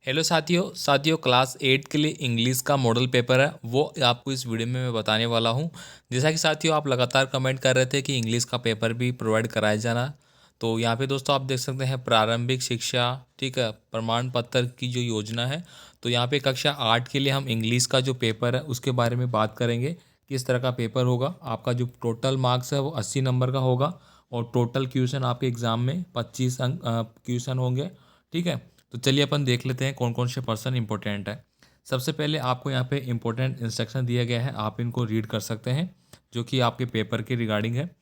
Hello साथियों class 8 के लिए इंग्लिश का मॉडल पेपर है वो आपको इस वीडियो में मैं बताने वाला हूँ। जैसा कि साथियों आप लगातार कमेंट कर रहे थे कि इंग्लिश का पेपर भी प्रोवाइड कराया जाना, तो यहाँ पे दोस्तों आप देख सकते हैं प्रारंभिक शिक्षा, ठीक है, प्रमाण पत्र की जो योजना है। तो यहाँ पे कक्षा 8 के लिए हम इंग्लिश का जो पेपर है उसके बारे में बात करेंगे। किस तरह का पेपर होगा, आपका जो टोटल मार्क्स है वो 80 नंबर का होगा और टोटल क्वेश्चन आपके एग्ज़ाम में 25 अंक क्वेश्चन होंगे, ठीक है। तो चलिए अपन देख लेते हैं कौन कौन से पर्सन इंपॉर्टेंट है। सबसे पहले आपको यहाँ पे इंपॉर्टेंट इंस्ट्रक्शन दिया गया है, आप इनको रीड कर सकते हैं जो कि आपके पेपर के रिगार्डिंग है।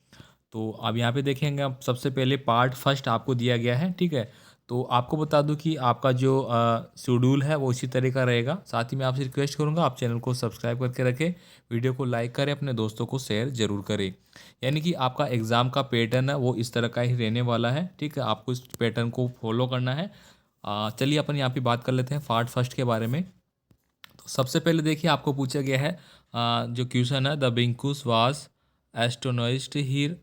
तो अब यहाँ पे देखेंगे, आप सबसे पहले पार्ट फर्स्ट आपको दिया गया है, ठीक है। तो आपको बता दूं कि आपका जो शेड्यूल है वो इसी तरह का रहेगा। साथ ही मैं आपसे रिक्वेस्ट करूँगा आप चैनल को सब्सक्राइब करके रखें, वीडियो को लाइक करें, अपने दोस्तों को शेयर जरूर करें। यानी कि आपका एग्ज़ाम का पैटर्न है वो इस तरह का ही रहने वाला है, ठीक है। आपको इस पैटर्न को फॉलो करना है। चलिए अपन यहाँ पे बात कर लेते हैं पार्ट फर्स्ट के बारे में। तो सबसे पहले देखिए आपको पूछा गया है जो क्वेश्चन है, द बिंकुस वाज एस्टोनाइज्ड हियर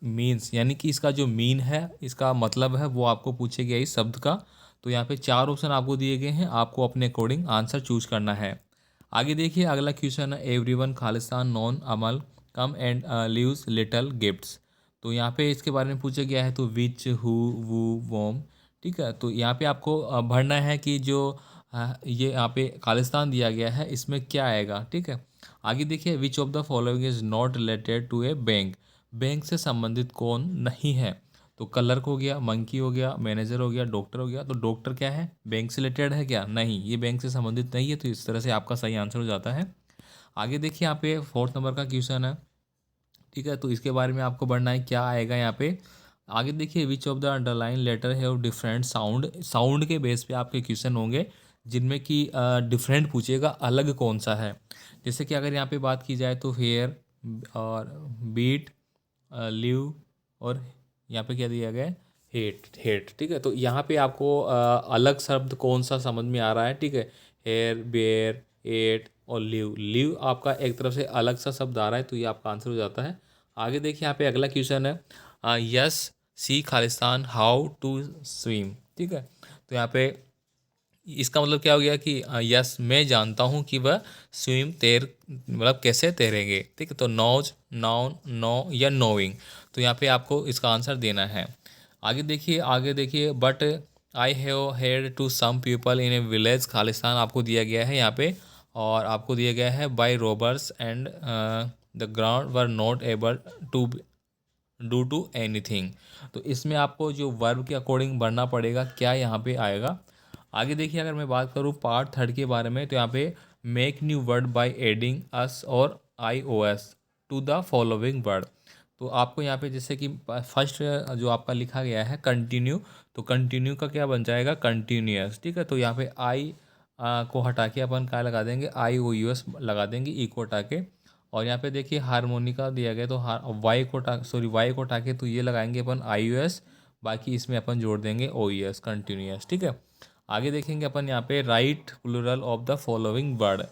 मीन्स, यानी कि इसका जो मीन है, इसका मतलब है वो आपको पूछे गया इस शब्द का। तो यहाँ पे 4 ऑप्शन आपको दिए गए हैं, आपको अपने अकॉर्डिंग आंसर चूज करना है। आगे देखिए अगला क्वेश्चन है, everyone Khalistan non Amal come and leaves little gifts. तो यहाँ पे इसके बारे में पूछा गया है, तो विच हु वू वोम, ठीक है। तो यहाँ पे आपको भरना है कि जो ये यहाँ पे खालिस्तान दिया गया है इसमें क्या आएगा, ठीक है। आगे देखिए, which of the following is not related to a bank, bank से संबंधित कौन नहीं है। तो क्लर्क हो गया, मंकी हो गया, मैनेजर हो गया, डॉक्टर हो गया। तो डॉक्टर क्या है, बैंक से रिलेटेड है क्या, नहीं, ये बैंक से संबंधित नहीं है। तो इस तरह से आपका सही आंसर हो जाता है। आगे देखिए यहाँ पे 4th नंबर का क्वेश्चन है, ठीक है। तो इसके बारे में आपको बढ़ना है, क्या आएगा यहाँ पे। आगे देखिए, which of the underline letter have different sound, sound के बेस पे आपके क्वेश्चन होंगे जिनमें कि डिफरेंट पूछेगा, अलग कौन सा है। जैसे कि अगर यहाँ पे बात की जाए तो हेयर और बीट, लिव, और यहाँ पे क्या दिया गया है, हेट, हेट, ठीक है। तो यहाँ पे आपको अलग शब्द कौन सा समझ में आ रहा है, ठीक है। हेयर, बेयर, एट और लिव, लिव आपका एक तरफ से अलग सा शब्द आ रहा है, तो ये आपका आंसर हो जाता है। आगे देखिए यहाँ पे अगला क्वेश्चन है, यस सी खालिस्तान हाउ टू स्विम, ठीक है। तो यहाँ पे इसका मतलब क्या हो गया कि यस मैं जानता हूँ कि वह स्विम मतलब कैसे तैरेंगे, ठीक है। तो नॉज, नाउन, नो या नोइंग। तो यहाँ पे आपको इसका आंसर देना है। आगे देखिए but I have heard to some people in a village Khalistan आपको दिया गया है यहाँ पे, और आपको दिया गया है by robbers and the ground were not able to do to anything. तो इसमें आपको जो वर्ब के अकॉर्डिंग बढ़ना पड़ेगा, क्या यहाँ पे आएगा। आगे देखिए अगर मैं बात करूँ पार्ट थर्ड के बारे में, तो यहाँ पे make new word by adding ous और I O S to the following word. तो आपको यहाँ पे जैसे कि फर्स्ट जो आपका लिखा गया है कंटिन्यू, तो कंटिन्यू का क्या बन जाएगा, कंटिन्यूअस, ठीक है। तो यहाँ पे आई को हटा के अपन क्या लगा देंगे, आई ओ यू एस लगा देंगे, ई को हटा के। और यहाँ पे देखिए हारमोनिका दिया गया, तो वाई को वाई को हटा के तो ये लगाएंगे अपन आई यू एस, बाकी इसमें अपन जोड़ देंगे ओ ई एस, कंटिन्यूअस, ठीक है। आगे देखेंगे अपन यहाँ पे write plural of the following word.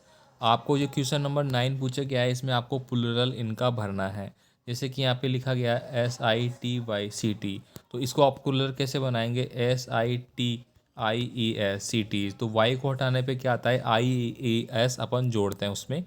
आपको जो क्वेश्चन नंबर 9 पूछा गया है इसमें आपको प्लूरल इनका भरना है। जैसे कि यहाँ पे लिखा गया है SITYCT, तो इसको आप प्लूरल कैसे बनाएंगे, SITIESCT। तो वाई को हटाने पे क्या आता है, IES अपन जोड़ते हैं उसमें।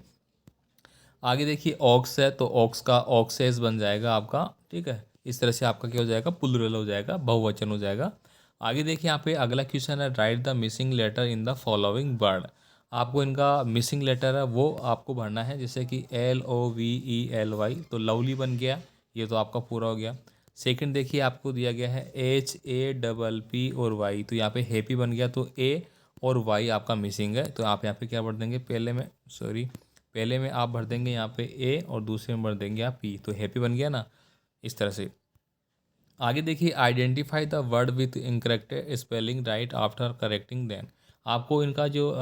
आगे देखिए ऑक्स है, तो ऑक्स का ऑक्सेस बन जाएगा आपका, ठीक है। इस तरह से आपका क्या हो जाएगा, प्लूरल हो जाएगा, बहुवचन हो जाएगा। आगे देखिए यहाँ पे अगला क्वेश्चन है, write the missing letter in the following word. आपको इनका मिसिंग लेटर है वो आपको भरना है, जैसे कि LOVELY, तो लवली बन गया, ये तो आपका पूरा हो गया। सेकंड देखिए आपको दिया गया है HAPP और वाई, तो यहाँ पे हैप्पी बन गया, तो ए और वाई आपका मिसिंग है। तो आप यहाँ पे क्या भर देंगे, पहले में आप भर देंगे यहाँ पे ए और दूसरे में भर देंगे आप पी, तो हैप्पी बन गया ना, इस तरह से। आगे देखिए identify the word with incorrect spelling write after correcting then. आपको इनका जो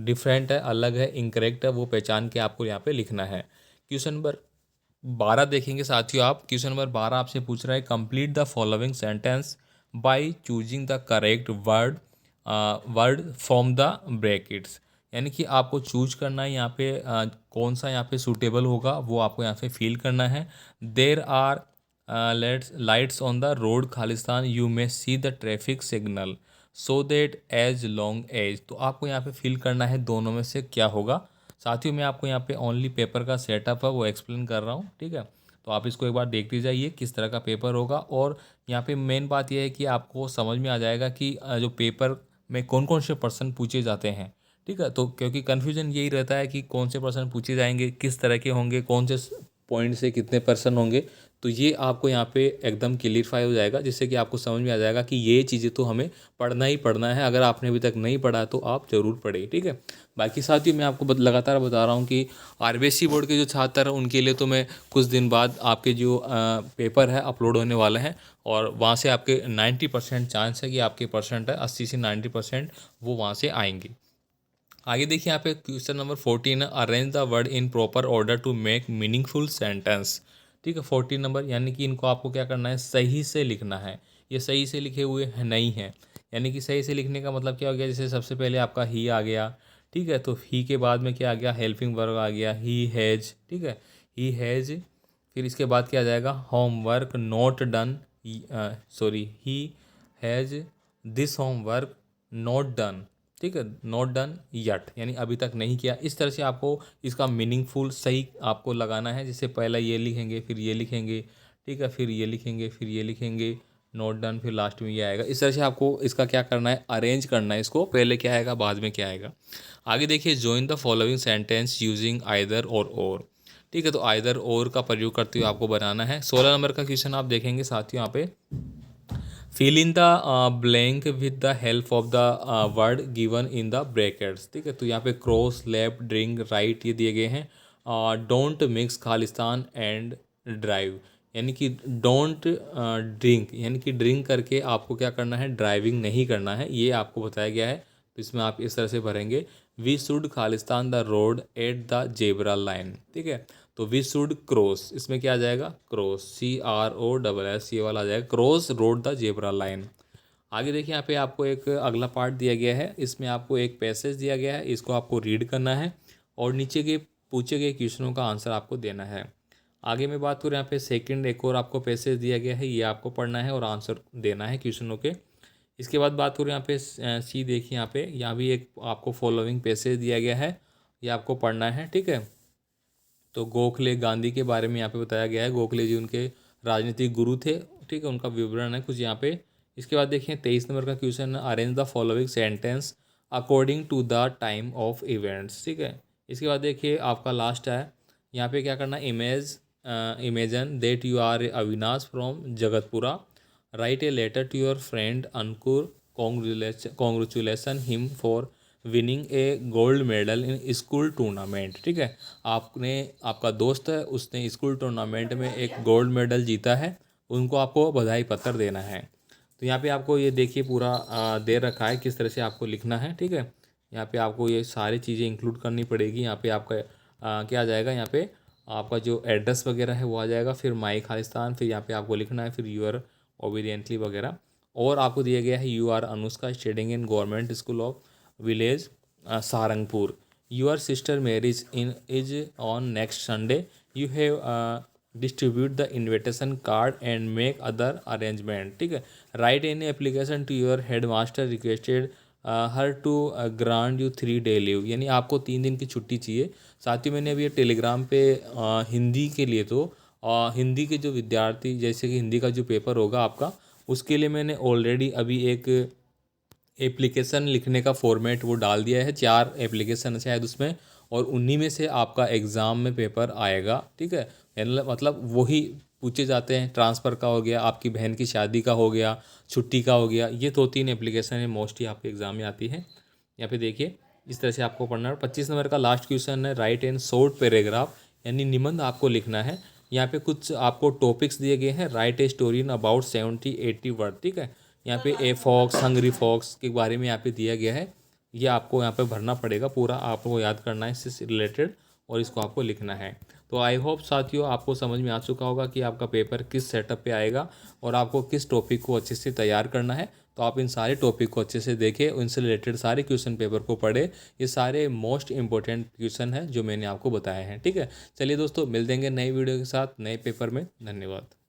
डिफरेंट है, अलग है, इनकरेक्ट है, वो पहचान के आपको यहाँ पे लिखना है। क्वेश्चन नंबर 12 देखेंगे साथियों आप, क्वेश्चन नंबर 12 आपसे पूछ रहा है, complete the following sentence by choosing the correct word from the brackets. यानी कि आपको चूज करना है यहाँ पे कौन सा यहाँ पे सूटेबल होगा, वो आपको यहाँ पे फील करना है। There are lights on the road खालिस्तान, you may see the traffic signal. So that as long as. तो आपको यहाँ पे फिल करना है दोनों में से क्या होगा। साथियों मैं आपको यहाँ पे ओनली पेपर का सेटअप है वो एक्सप्लेन कर रहा हूँ, ठीक है। तो आप इसको एक बार देखते जाइए किस तरह का पेपर होगा। और यहाँ पे मेन बात यह है कि आपको समझ में आ जाएगा कि जो पेपर में कौन कौन से प्रश्न पूछे जाते हैं, ठीक है। तो क्योंकि कन्फ्यूजन यही रहता है कि कौन से प्रश्न पूछे जाएंगे, किस तरह के होंगे, कौन से पॉइंट से कितने पर्सन होंगे। तो ये आपको यहाँ पे एकदम क्लियरफाई हो जाएगा, जिससे कि आपको समझ में आ जाएगा कि ये चीज़ें तो हमें पढ़ना ही पढ़ना है। अगर आपने अभी तक नहीं पढ़ा तो आप ज़रूर पढ़िए, ठीक है। बाकी साथियों मैं आपको लगातार बता रहा हूँ कि आरबीएससी बोर्ड के जो छात्र हैं उनके लिए तो मैं कुछ दिन बाद आपके जो पेपर है अपलोड होने वाले हैं, और वहाँ से आपके 90% चांस है कि आपके परसेंट है 80 से 90% वो वहाँ से आएंगे। आगे देखिए यहाँ पे क्वेश्चन नंबर 14 है, arrange the word in proper order to make meaningful sentence. ठीक है, 14 नंबर, यानी कि इनको आपको क्या करना है, सही से लिखना है। ये सही से लिखे हुए हैं नहीं है, यानी कि सही से लिखने का मतलब क्या हो गया, जैसे सबसे पहले आपका ही आ गया, ठीक है। तो ही के बाद में क्या आ गया, हेल्पिंग वर्ब आ गया, ही हैज़, ठीक है, ही हैज़। फिर इसके बाद क्या आ जाएगा, homework not done, sorry he has this homework not done, ठीक है, नॉट डन यट, यानी अभी तक नहीं किया। इस तरह से आपको इसका मीनिंगफुल सही आपको लगाना है। जैसे पहला ये लिखेंगे, फिर ये लिखेंगे, ठीक है, फिर ये लिखेंगे, फिर ये लिखेंगे, नॉट डन, फिर लास्ट में ये आएगा। इस तरह से आपको इसका क्या करना है, अरेंज करना है इसको, पहले क्या आएगा बाद में क्या आएगा। आगे देखिए, join the following sentence using either और, ठीक है। तो आइदर और का प्रयोग करते हुए आपको बनाना है। 16 नंबर का क्वेश्चन आप देखेंगे साथियों, यहाँ पे fill in the blank with the help of the word given in the brackets, ठीक है। तो यहाँ पे क्रॉस, लेफ्ट, ड्रिंक, राइट ये दिए गए हैं। Don't mix Khalistan and drive, यानी कि डोंट ड्रिंक, यानी कि ड्रिंक करके आपको क्या करना है, ड्राइविंग नहीं करना है, ये आपको बताया गया है। तो इसमें आप इस तरह से भरेंगे, वी शुड खालिस्तान the road at the zebra line, ठीक है। तो वी शुड क्रॉस, इसमें क्या आ जाएगा, क्रॉस, CROSS ये वाला आ जाएगा, cross road the zebra line. आगे देखिए, यहाँ पे आपको एक अगला पार्ट दिया गया है, इसमें आपको एक पैसेज दिया गया है, इसको आपको रीड करना है और नीचे के पूछे गए क्वेश्चनों का आंसर आपको देना है। आगे मैं बात करूँ, यहाँ पे सेकंड एक और आपको पैसेज दिया गया है, ये आपको पढ़ना है और आंसर देना है क्वेश्चनों के। इसके बाद बात करूँ यहाँ पे सी, देखिए यहाँ भी एक आपको फॉलोइंग पैसेज दिया गया है, ये आपको पढ़ना है, ठीक है। तो गोखले गांधी के बारे में यहाँ पे बताया गया है, गोखले जी उनके राजनीतिक गुरु थे, ठीक है, उनका विवरण है कुछ यहाँ पे। इसके बाद देखिए 23 नंबर का क्वेश्चन है, arrange the following sentence according to the time of events, ठीक है। इसके बाद देखिए आपका लास्ट है, यहाँ पे क्या करना, imagine that you are Avinash from Jagatpura, write a letter to your friend Ankur, congratulation him for winning a gold medal in school tournament, ठीक है। आपने, आपका दोस्त है, उसने स्कूल टूर्नामेंट में एक गोल्ड मेडल जीता है, उनको आपको बधाई पत्र देना है। तो यहाँ पे आपको ये देखिए पूरा दे रखा है किस तरह से आपको लिखना है, ठीक है। यहाँ पे आपको ये सारी चीज़ें इंक्लूड करनी पड़ेगी। यहाँ पे आपका क्या आ जाएगा, यहाँ पे आपका जो एड्रेस वगैरह है वो आ जाएगा, फिर माई खालिस्तान, फिर यहाँ पे आपको लिखना है, फिर यूर ओबीडियंटली वगैरह। और आपको दिया गया है, you are Anushka studying in government school of village Sarangpur, your sister marriage in is on next Sunday, you have distribute the invitation card and make other arrangement, ठीक है। Write any application to your headmaster requested her to grant you 3 day leave, यानी आपको 3 दिन की छुट्टी चाहिए। साथ ही मैंने अभी ये टेलीग्राम पे हिंदी के लिए, तो हिंदी के जो विद्यार्थी, जैसे कि हिंदी का जो पेपर होगा आपका, उसके लिए मैंने ऑलरेडी अभी एक एप्लीकेशन लिखने का फॉर्मेट वो डाल दिया है, 4 एप्लीकेशन है शायद उसमें, और उन्हीं में से आपका एग्ज़ाम में पेपर आएगा, ठीक है। मतलब वही पूछे जाते हैं, ट्रांसफ़र का हो गया, आपकी बहन की शादी का हो गया, छुट्टी का हो गया, ये 2-3 एप्लीकेशन है मोस्टली आपके एग्ज़ाम में आती है। यहाँ पे देखिए इस तरह से आपको पढ़ना है। 25 नंबर का लास्ट क्वेश्चन है, राइट एंड शॉर्ट पैराग्राफ, यानी निबंध आपको लिखना है। यहाँ पे कुछ आपको टॉपिक्स दिए गए हैं, right a story in about 70-80 word, ठीक है। यहाँ पे ए फॉक्स, हंगरी फॉक्स के बारे में यहाँ पे दिया गया है, ये आपको यहाँ पे भरना पड़ेगा, पूरा आपको याद करना है इससे रिलेटेड, और इसको आपको लिखना है। तो आई होप साथियों आपको समझ में आ चुका होगा कि आपका पेपर किस सेटअप पे आएगा और आपको किस टॉपिक को अच्छे से तैयार करना है। तो आप इन सारे टॉपिक को अच्छे से देखें, उनसे रिलेटेड सारे क्वेश्चन पेपर को पढ़े, ये सारे मोस्ट इंपॉर्टेंट क्वेश्चन हैं जो मैंने आपको बताए हैं, ठीक है। चलिए दोस्तों, मिल देंगे नई वीडियो के साथ नए पेपर में। धन्यवाद।